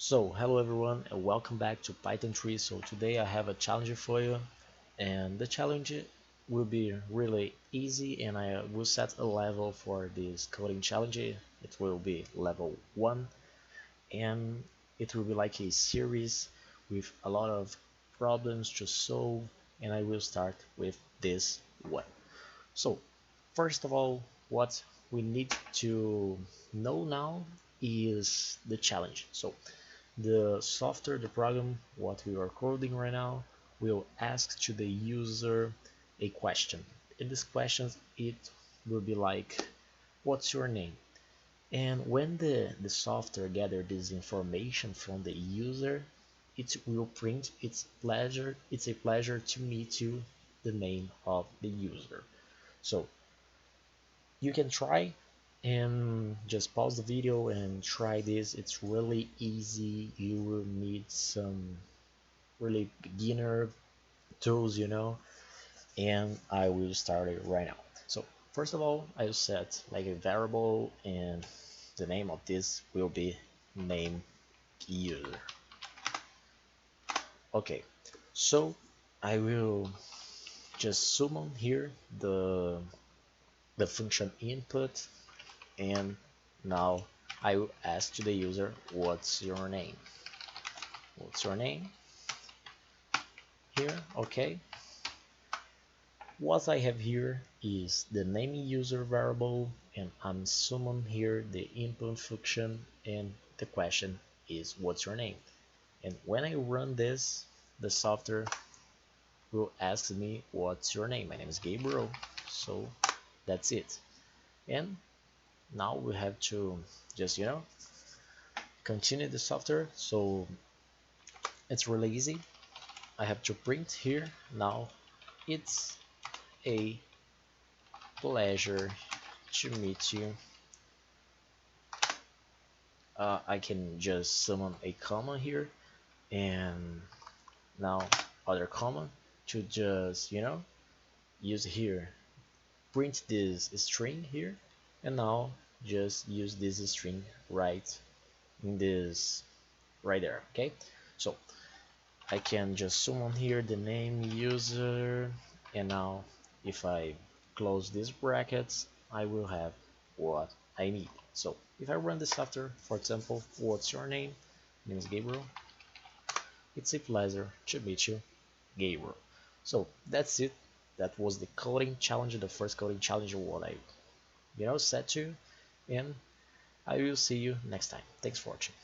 So, hello everyone and welcome back to Python 3. So today I have a challenge for you, and the challenge will be really easy, and I will set a level for this coding challenge. It will be level 1, and it will be like a series with a lot of problems to solve, and I will start with this one. So first of all, what we need to know now is the challenge. So the software, the program, what we are coding right now, will ask to the user a question. In this question, it will be like, what's your name? And when the software gather this information from the user, it will print it's a pleasure to meet you, the name of the user. So you can try and just pause the video and try this. It's really easy. You will need some really beginner tools, and I will start it right now. So first of all, I will set like a variable, and the name of this will be name user. Okay, so I will just summon here the function input, and now I will ask to the user, what's your name? What's your name? Here, okay. What I have here is the name user variable, and I'm summon here the input function, and the question is, what's your name? And when I run this, the software will ask me, what's your name? My name is Gabriel. So that's it. And now we have to just continue the software. So it's really easy. I have to print here now, it's a pleasure to meet you. I can just summon a comma here, and now other comma to just use here, print this string here, and now just use this string right in this right there. Okay, so I can just summon here the name user, and now if I close these brackets, I will have what I need. So if I run the software, for example, what's your name? My name is Gabriel. It's a pleasure to meet you, Gabriel. So that's it. That was the coding challenge, the first coding challenge what I set to, and I will see you next time. Thanks for watching.